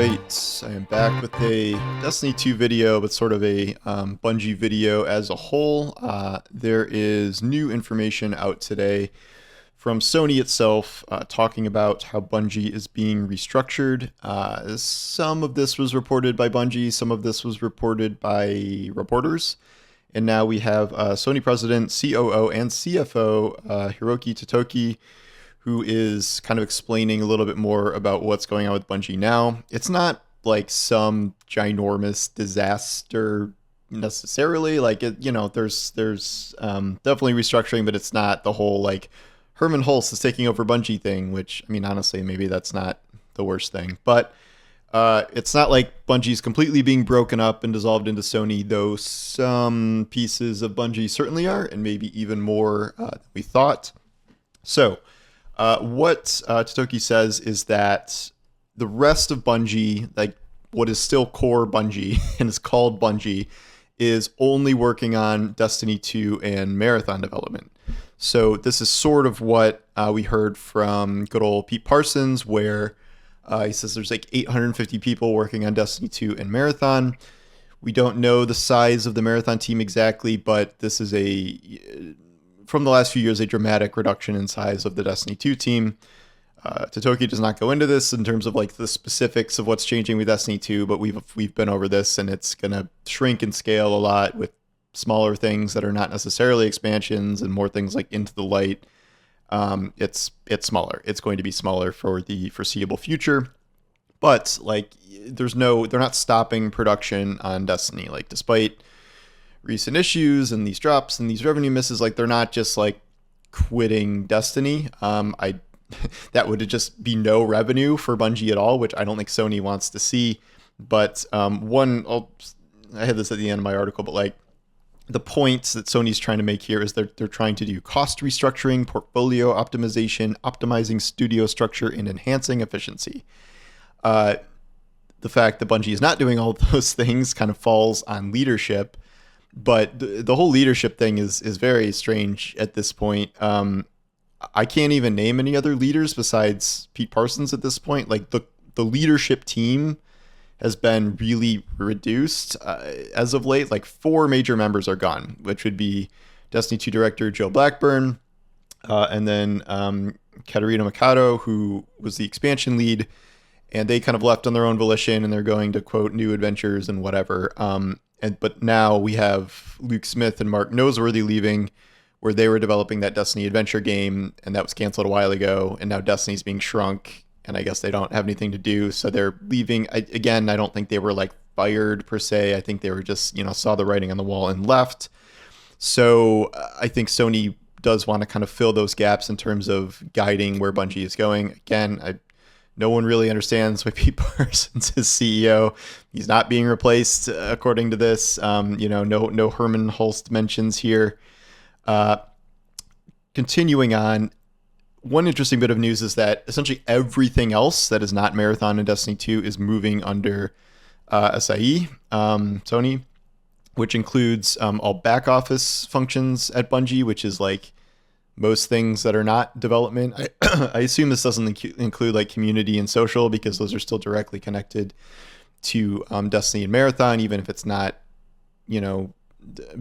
right, I am back with a Destiny 2 video, but sort of a Bungie video as a whole. There is new information out today from Sony itself talking about how Bungie is being restructured. Some of this was reported by Bungie, some of this was reported by reporters. And now we have Sony president, COO, and CFO Hiroki Totoki, who is kind of explaining a little bit more about what's going on with Bungie now. It's not like some ginormous disaster necessarily. Like, there's definitely restructuring, but it's not the whole like Herman Hulst is taking over Bungie thing, which, I mean, honestly, maybe that's not the worst thing. But it's not like Bungie's completely being broken up and dissolved into Sony, though some pieces of Bungie certainly are, and maybe even more than we thought. So, what Totoki says is that the rest of Bungie, like what is still core Bungie and is called Bungie, is only working on Destiny 2 and Marathon development. So this is sort of what we heard from good old Pete Parsons, where he says there's like 850 people working on Destiny 2 and Marathon. We don't know the size of the Marathon team exactly, but this is from the last few years, a dramatic reduction in size of the Destiny 2 team. Totoki does not go into this in terms of like the specifics of what's changing with Destiny 2, but we've been over this, and it's going to shrink in scale a lot with smaller things that are not necessarily expansions and more things like Into the Light. It's smaller. It's going to be smaller for the foreseeable future, but like they're not stopping production on Destiny. Like despite recent issues and these drops and these revenue misses, like they're not just like quitting Destiny. That would just be no revenue for Bungie at all, which I don't think Sony wants to see. But I had this at the end of my article, but like the points that Sony's trying to make here is they're trying to do cost restructuring, portfolio optimization, optimizing studio structure, and enhancing efficiency. The fact that Bungie is not doing all of those things kind of falls on leadership. But the whole leadership thing is very strange at this point. I can't even name any other leaders besides Pete Parsons at this point. Like the leadership team has been really reduced as of late. Like 4 major members are gone, which would be Destiny 2 director Joe Blackburn, and then Katarina Mikado, who was the expansion lead, and they kind of left on their own volition, and they're going to quote new adventures and whatever. But now we have Luke Smith and Mark Noseworthy leaving, where they were developing that Destiny adventure game, and that was canceled a while ago, and now Destiny's being shrunk, and I guess they don't have anything to do, so they're leaving. I don't think they were like fired per se. I think they were just, saw the writing on the wall and left. So I think Sony does want to kind of fill those gaps in terms of guiding where Bungie is going. Again, no one really understands why Pete Parsons is CEO. He's not being replaced, according to this. No Herman Hulst mentions here. Continuing on, one interesting bit of news is that essentially everything else that is not Marathon and Destiny 2 is moving under SIE, Sony, which includes all back office functions at Bungie, which is like most things that are not development. I assume this doesn't include like community and social, because those are still directly connected to Destiny and Marathon, even if it's not,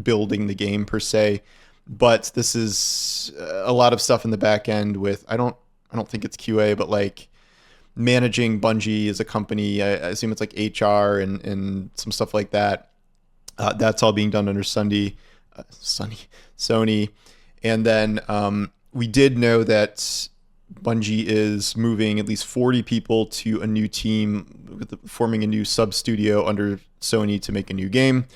building the game per se. But this is a lot of stuff in the back end with, I don't think it's QA, but like managing Bungie as a company. I assume it's like HR and some stuff like that. That's all being done under Sony. And then we did know that Bungie is moving at least 40 people to a new team, forming a new sub-studio under Sony to make a new game.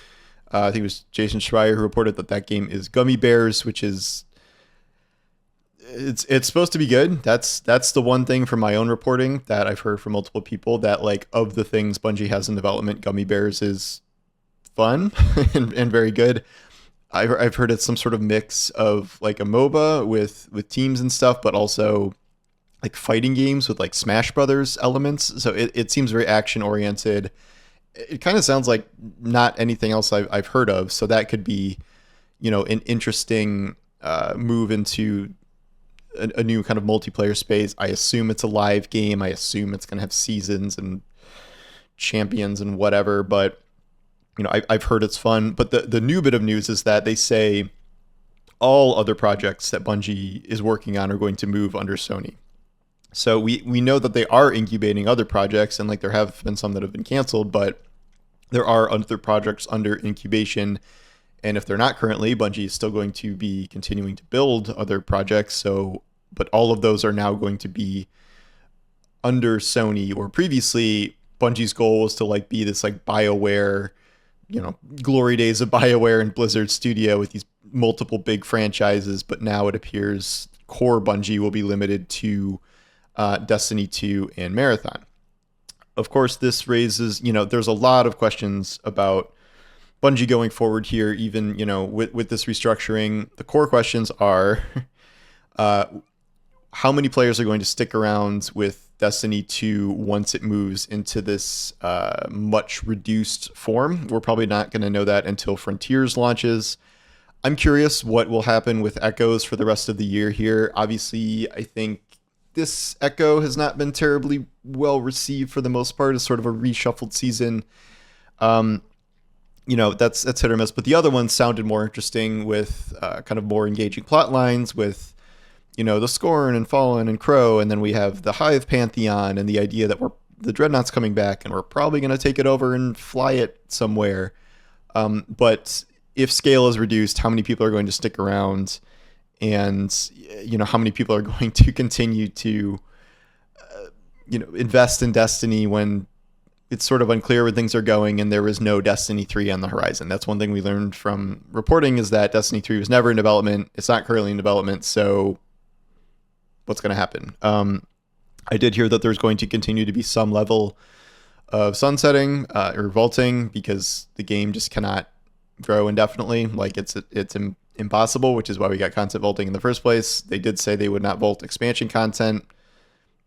I think it was Jason Schreier who reported that game is Gummy Bears, which is it's supposed to be good. That's the one thing from my own reporting that I've heard from multiple people, that like of the things Bungie has in development, Gummy Bears is fun and very good. I've heard it's some sort of mix of like a MOBA with teams and stuff, but also like fighting games with like Smash Brothers elements. So it seems very action oriented. It kind of sounds like not anything else I've heard of. So that could be, an interesting move into a new kind of multiplayer space. I assume it's a live game. I assume it's going to have seasons and champions and whatever, but I've heard it's fun. But the new bit of news is that they say all other projects that Bungie is working on are going to move under Sony. So we know that they are incubating other projects, and like there have been some that have been canceled, but there are other projects under incubation. And if they're not currently, Bungie is still going to be continuing to build other projects. So, but all of those are now going to be under Sony, or previously Bungie's goal was to like be this like BioWare, glory days of BioWare and Blizzard Studio with these multiple big franchises. But now it appears core Bungie will be limited to Destiny 2 and Marathon. Of course, this raises, there's a lot of questions about Bungie going forward here, even, with this restructuring. The core questions are how many players are going to stick around with Destiny 2 once it moves into this much reduced form. We're probably not going to know that until Frontiers launches. I'm curious what will happen with Echoes for the rest of the year here. Obviously, I think this Echo has not been terribly well received for the most part. It's sort of a reshuffled season. That's hit or miss. But the other one sounded more interesting with kind of more engaging plot lines with, the Scorn and Fallen and Crow. And then we have the Hive Pantheon and the idea that the Dreadnought's coming back and we're probably going to take it over and fly it somewhere. But if scale is reduced, how many people are going to stick around? And, how many people are going to continue to, invest in Destiny when it's sort of unclear where things are going and there is no Destiny 3 on the horizon. That's one thing we learned from reporting, is that Destiny 3 was never in development. It's not currently in development. So what's going to happen? I did hear that there's going to continue to be some level of sunsetting or vaulting because the game just cannot grow indefinitely. Like it's impossible, which is why we got content vaulting in the first place. They did say they would not vault expansion content.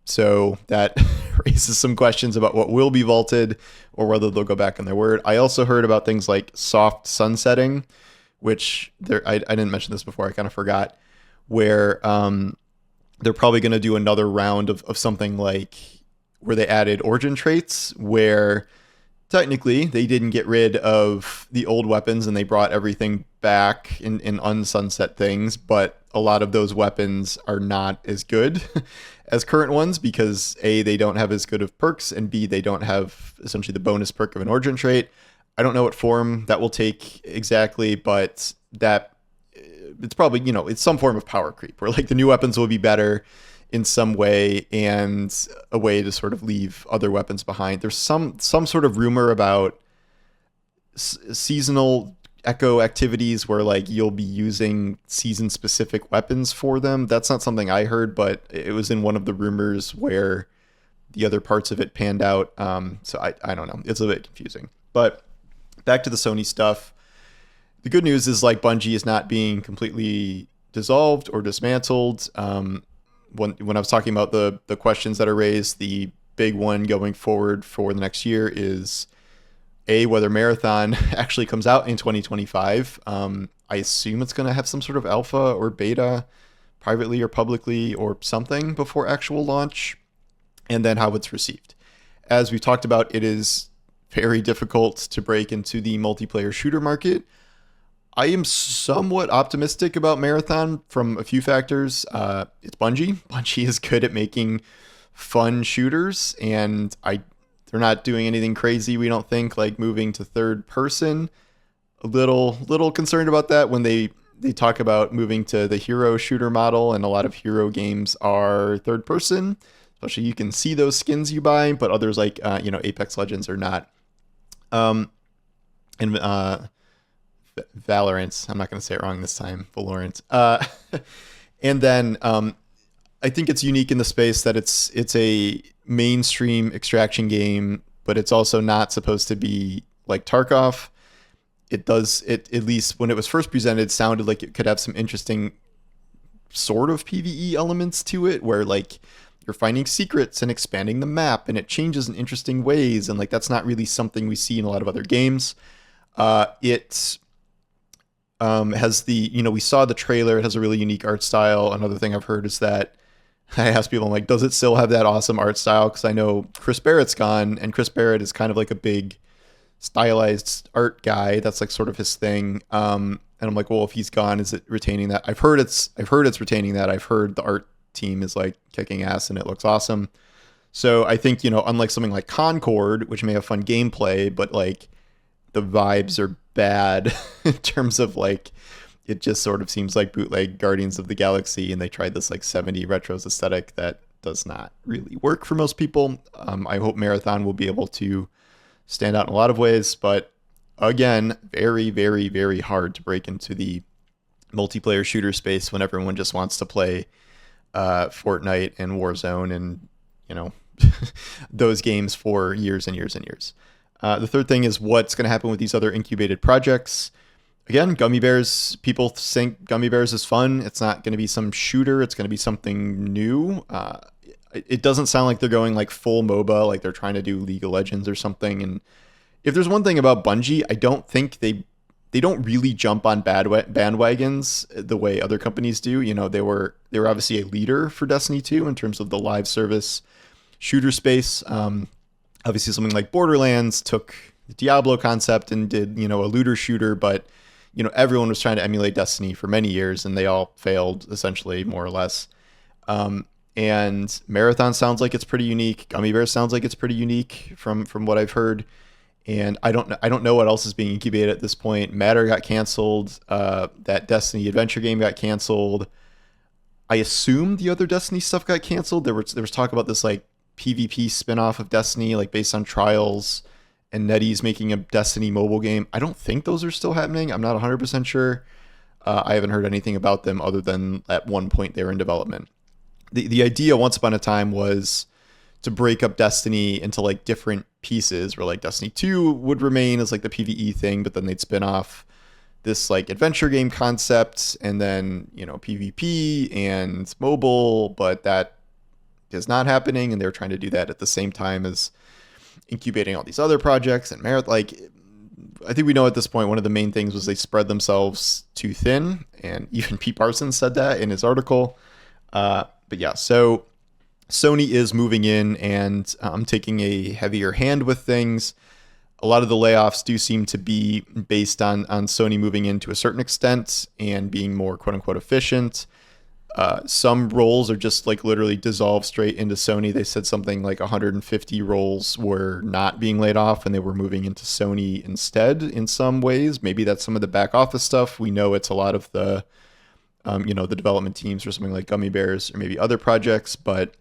So that raises some questions about what will be vaulted or whether they'll go back on their word. I also heard about things like soft sunsetting, which I didn't mention this before. I kind of forgot, where they're probably going to do another round of something like where they added origin traits, where technically they didn't get rid of the old weapons and they brought everything back in unsunset things, but a lot of those weapons are not as good as current ones because A, they don't have as good of perks, and B, they don't have essentially the bonus perk of an origin trait. I don't know what form that will take exactly, but that it's probably, it's some form of power creep where like the new weapons will be better in some way and a way to sort of leave other weapons behind. There's some sort of rumor about seasonal Echo activities where like you'll be using season specific weapons for them. That's not something I heard, but it was in one of the rumors where the other parts of it panned out. So I don't know. It's a bit confusing. But back to the Sony stuff. The good news is like Bungie is not being completely dissolved or dismantled. When I was talking about the questions that are raised, the big one going forward for the next year is whether Marathon actually comes out in 2025. I assume it's going to have some sort of alpha or beta, privately or publicly or something, before actual launch, and then how it's received. As we talked about, it is very difficult to break into the multiplayer shooter market. I am somewhat optimistic about Marathon from a few factors. It's Bungie. Bungie is good at making fun shooters, and they're not doing anything crazy, we don't think, like moving to third person. A little concerned about that when they talk about moving to the hero shooter model, and a lot of hero games are third person. Especially you can see those skins you buy, but others like Apex Legends are not. And Valorant, I'm not going to say it wrong this time, Valorant. And then I think it's unique in the space that it's a mainstream extraction game, but it's also not supposed to be like Tarkov. It, at least when it was first presented, sounded like it could have some interesting sort of PvE elements to it, where like you're finding secrets and expanding the map, and it changes in interesting ways, and like that's not really something we see in a lot of other games. It has we saw the trailer. It has a really unique art style. Another thing I've heard is that I ask people, I'm like, does it still have that awesome art style? Because I know Chris Barrett's gone, and Chris Barrett is kind of like a big stylized art guy. That's like sort of his thing. And I'm like, well, if he's gone, is it retaining that? I've heard it's retaining that. I've heard the art team is like kicking ass and it looks awesome. So I think, unlike something like Concord, which may have fun gameplay, but like the vibes are bad in terms of like it just sort of seems like bootleg Guardians of the Galaxy, and they tried this like 70 retros aesthetic that does not really work for most people. I hope Marathon will be able to stand out in a lot of ways, but again, very, very, very hard to break into the multiplayer shooter space when everyone just wants to play Fortnite and Warzone and those games for years and years and years. The third thing is what's going to happen with these other incubated projects. Again, Gummy Bears, people think Gummy Bears is fun. It's not going to be some shooter. It's going to be something new. It doesn't sound like they're going like full MOBA, like they're trying to do League of Legends or something. And if there's one thing about Bungie, I don't think they don't really jump on bandwagons the way other companies do. They were obviously a leader for Destiny 2 in terms of the live service shooter space. Obviously, something like Borderlands took the Diablo concept and did a looter shooter, but everyone was trying to emulate Destiny for many years, and they all failed essentially, more or less. And Marathon sounds like it's pretty unique. Gummy Bears sounds like it's pretty unique from what I've heard. And I don't know what else is being incubated at this point. Matter got canceled. That Destiny adventure game got canceled. I assume the other Destiny stuff got canceled. There was talk about this like PvP spinoff of Destiny, like based on Trials, and NetEase making a Destiny mobile game. I don't think those are still happening. I'm not 100% sure. I haven't heard anything about them other than at one point they were in development. The idea once upon a time was to break up Destiny into like different pieces, where like Destiny 2 would remain as like the PvE thing, but then they'd spin off this like adventure game concept, and then PvP and mobile, but that is not happening, and they're trying to do that at the same time as incubating all these other projects. And like, I think we know at this point one of the main things was they spread themselves too thin, and even Pete Parsons said that in his article. But yeah, so Sony is moving in and taking a heavier hand with things. A lot of the layoffs do seem to be based on Sony moving in to a certain extent and being more quote unquote efficient. Some roles are just like literally dissolved straight into Sony. They said something like 150 roles were not being laid off and they were moving into Sony instead in some ways. Maybe that's some of the back office stuff. We know it's a lot of the, the development teams for something like Gummy Bears or maybe other projects, but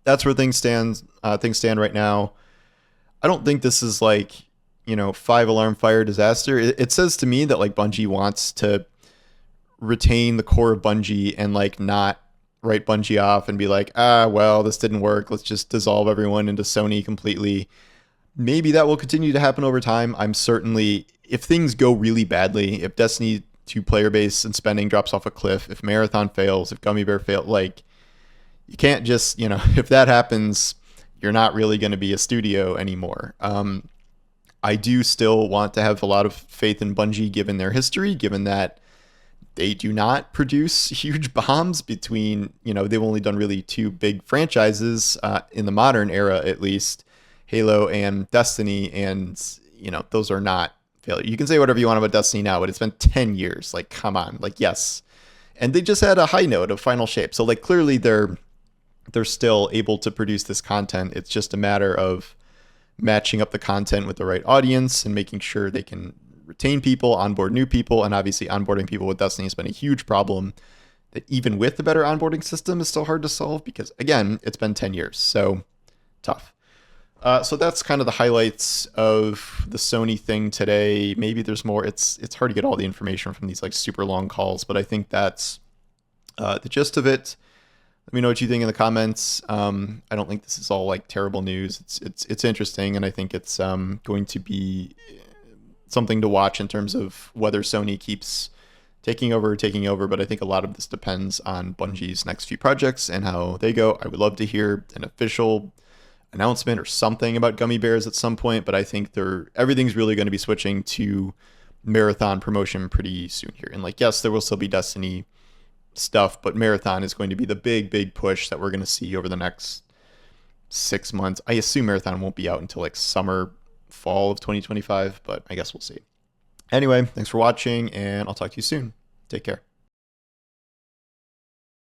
that's where things stand right now. I don't think this is like, 5-alarm fire disaster. It says to me that like Bungie wants to retain the core of Bungie and like not write Bungie off and be like, well, this didn't work. Let's just dissolve everyone into Sony completely. Maybe that will continue to happen over time. I'm certainly, if things go really badly, if Destiny 2 player base and spending drops off a cliff, if Marathon fails, if Gummy Bear fails, like you can't just, if that happens, you're not really going to be a studio anymore. I do still want to have a lot of faith in Bungie given their history, given that they do not produce huge bombs between, they've only done really two big franchises in the modern era, at least, Halo and Destiny. And, those are not failure. You can say whatever you want about Destiny now, but it's been 10 years. Like, come on. Like, yes. And they just had a high note of Final Shape. So, like, clearly they're still able to produce this content. It's just a matter of matching up the content with the right audience and making sure they can retain people, onboard new people, and obviously onboarding people with Destiny has been a huge problem that even with the better onboarding system is still hard to solve because, again, it's been 10 years. So tough. So that's kind of the highlights of the Sony thing today. Maybe there's more. It's hard to get all the information from these like super long calls, but I think that's the gist of it. Let me know what you think in the comments. I don't think this is all like terrible news. It's interesting, and I think it's going to be something to watch in terms of whether Sony keeps taking over. But I think a lot of this depends on Bungie's next few projects and how they go. I would love to hear an official announcement or something about Gummy Bears at some point, but I think everything's really going to be switching to Marathon promotion pretty soon here. And like, yes, there will still be Destiny stuff, but Marathon is going to be the big push that we're going to see over the next 6 months. I assume Marathon won't be out until like summer, fall of 2025, but I guess we'll see. Anyway, thanks for watching, and I'll talk to you soon. Take care.